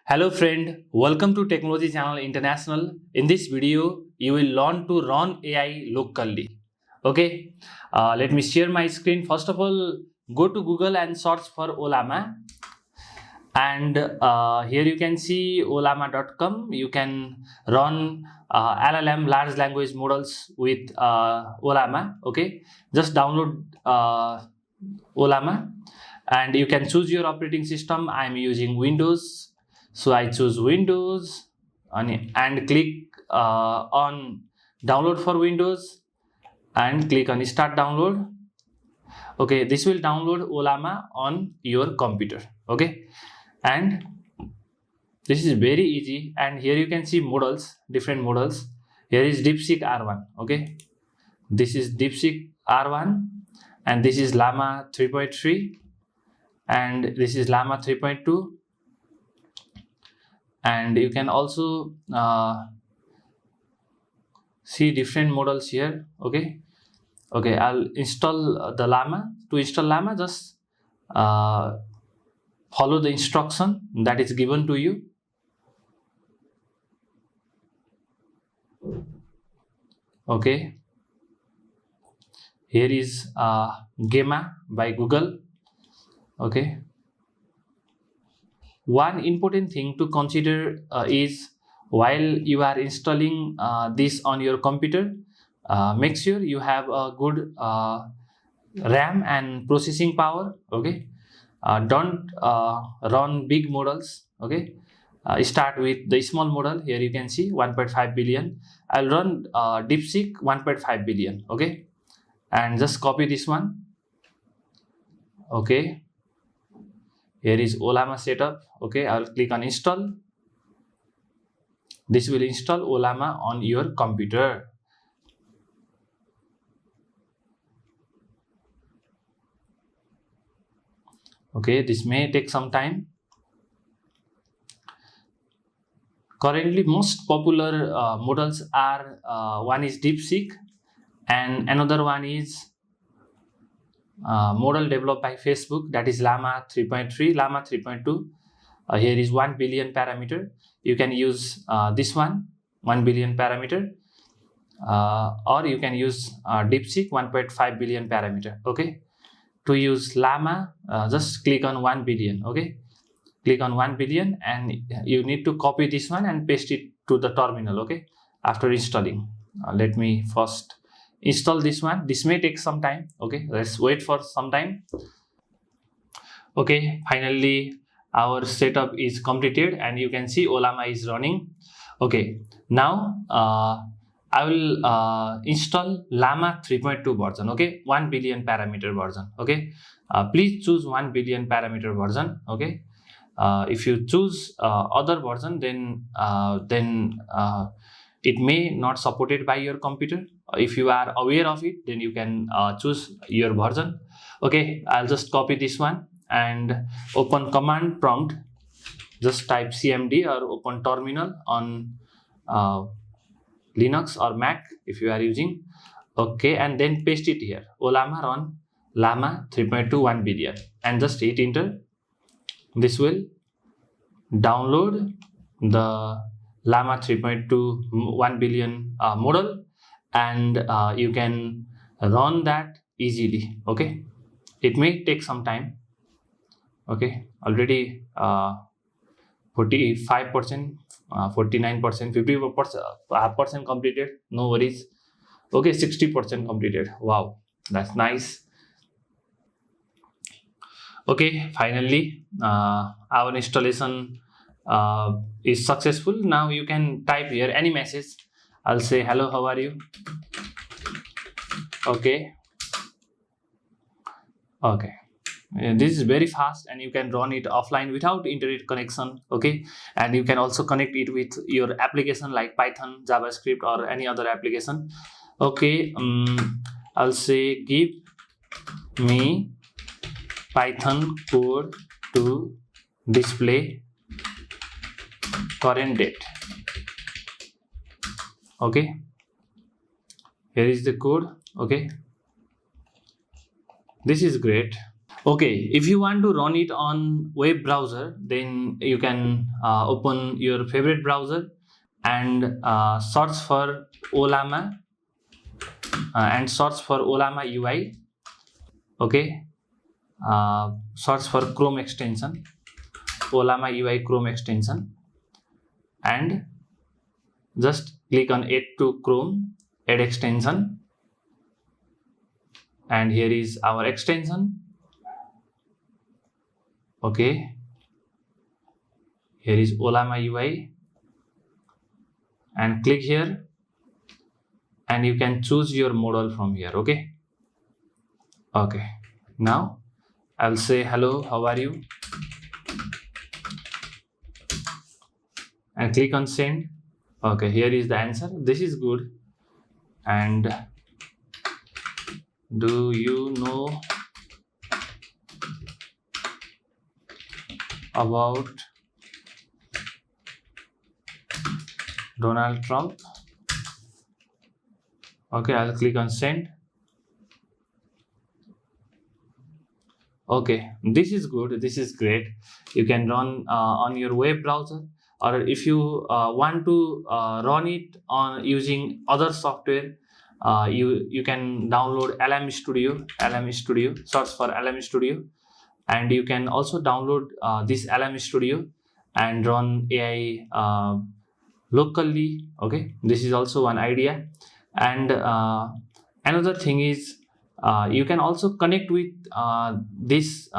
Hello friend, welcome to Technology Channel International. In this video, you will learn to run AI locally. Okay, let me share my screen. First of all, go to Google and search for Llama. And here you can see llama.com. You can run LLM large language models with Llama. Okay, just download Llama and you can choose your operating system. I am using Windows, so I choose Windows and click on download for Windows and click on start download. Okay, this will download Llama on your computer. Okay, and this is very easy. And here you can see models, different models. Here is Deepseek R1. Okay, this is Deepseek R1 and this is Llama 3.3 and this is Llama 3.2. And you can also see different models here. Okay, I'll install the Llama. To install Llama, just follow the instruction that is given to you. Okay, here is Llama by Google. Okay, one important thing to consider is while you are installing this on your computer, make sure you have a good RAM and processing power. Okay, don't run big models. Okay, start with the small model. Here you can see 1.5 billion. I'll run Deepseek 1.5 billion. Okay, and just copy this one. Okay, here is Llama setup. Okay, I'll click on install. This will install Llama on your computer. Okay, this may take some time. Currently, most popular models are one is Deepseek and another one is model developed by Facebook, that is Llama 3.3, Llama 3.2. Here is 1 billion parameter. You can use this one, 1 billion parameter, or you can use Deepseek 1.5 billion parameter. Okay, to use Llama, just click on 1 billion. Okay, click on 1 billion and you need to copy this one and paste it to the terminal. Okay, after installing, let me first install this one. This may take some time. Okay, let's wait for some time. Okay, finally our setup is completed and you can see Llama is running. Okay, now I will install Llama 3.2 version. Okay, 1 billion parameter version. Okay, please choose 1 billion parameter version. Okay, if you choose other version, then it may not supported by your computer. If you are aware of it, then you can choose your version. Okay, I'll just copy this one and open command prompt. Just type cmd or open terminal on Linux or Mac if you are using. Okay, and then paste it here. Llama run Llama 3.2 1 billion and just hit enter. This will download the Llama 3.2 1 billion model and you can run that easily. Okay, it may take some time. Okay, already 45%, 49%, 50% completed. No worries. Okay, 60% completed. Wow, that's nice. Okay, finally our installation is successful. Now you can type here any message. I'll say hello, how are you? Okay, this is very fast and you can run it offline without internet connection. Okay, and you can also connect it with your application like Python, JavaScript or any other application. Okay, I'll say give me Python code to display current date. Okay, here is the code. Okay, this is great. Okay, if you want to run it on web browser, then you can open your favorite browser and search for Llama UI. Okay, search for Chrome extension, Llama UI Chrome extension, and just click on Add to Chrome, Add extension, and here is our extension. Okay, here is Llama UI, and click here, and you can choose your model from here. Okay, now I'll say hello, how are you, and click on send. Okay, here is the answer. This is good. And do you know about Donald Trump? Okay, I'll click on send. Okay, this is good. This is great. You can run on your web browser, or if you want to run it on using other software, you can download LM Studio. Search for LM Studio, and you can also download this LM Studio and run AI locally. Okay, this is also one idea. And another thing is, you can also connect with this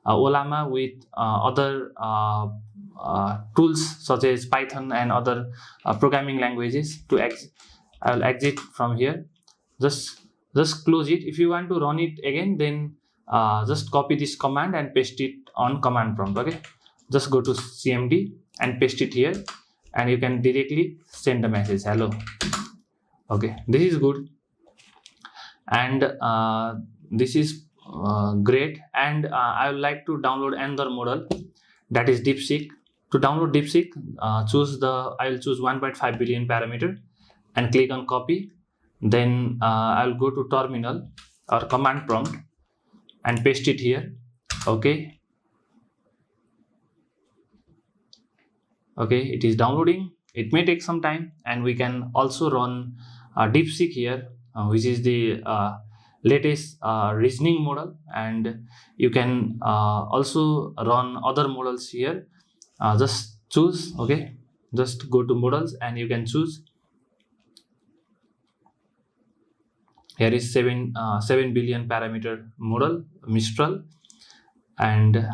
Llama with other tools such as Python and other programming languages. I'll exit from here. Just close it. If you want to run it again, then just copy this command and paste it on command prompt. Okay, just go to CMD and paste it here, and you can directly send the message hello. Okay, this is good. And this is great. And I would like to download another model, that is Deepseek. To download Deepseek, I will choose 1.5 billion parameter and click on copy. Then I'll go to terminal or command prompt and paste it here. Okay, it is downloading. It may take some time, and we can also run Deepseek here, which is the latest reasoning model, and you can also run other models here. Just choose. Okay, just go to models and you can choose. Here is 7 billion parameter model Mistral, and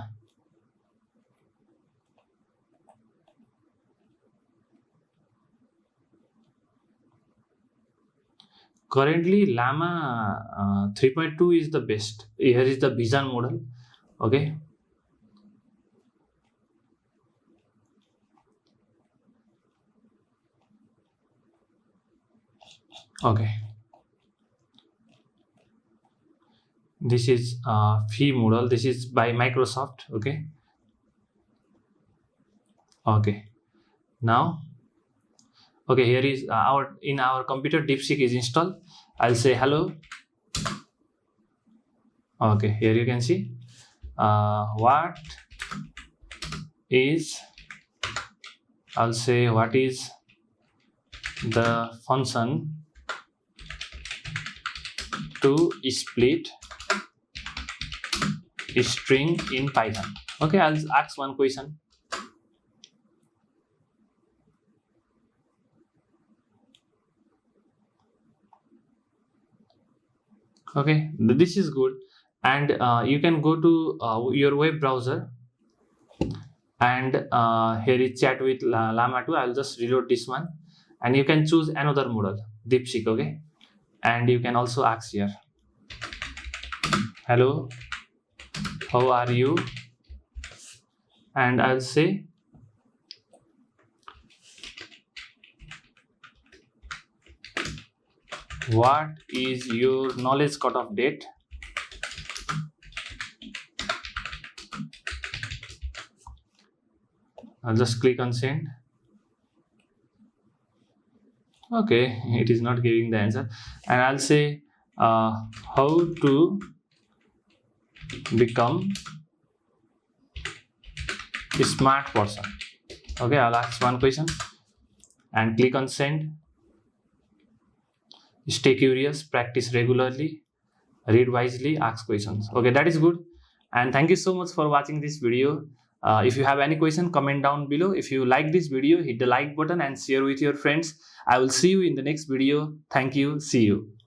currently Llama 3.2 is the best. Here is the Vision model. Okay, this is Phi model. This is by Microsoft. Okay, now here is in our computer Deepseek is installed. I'll say hello. Okay, here you can see what is the function to split a string in Python. Okay, I'll ask one question. Okay, this is good. And you can go to your web browser, and here is chat with Llama 2. I'll just reload this one, and you can choose another model, Deepseek. Okay, and you can also ask here, hello, how are you? And I'll say what is your knowledge cutoff date? I'll just click on send. Okay, it is not giving the answer. And I'll say how to become a smart person. Okay, I'll ask one question and click on send. Stay curious, practice regularly, read wisely, ask questions. Okay, that is good. And thank you so much for watching this video. If you have any question, comment down below. If you like this video, hit the like button and share with your friends. I will see you in the next video. Thank you. See you.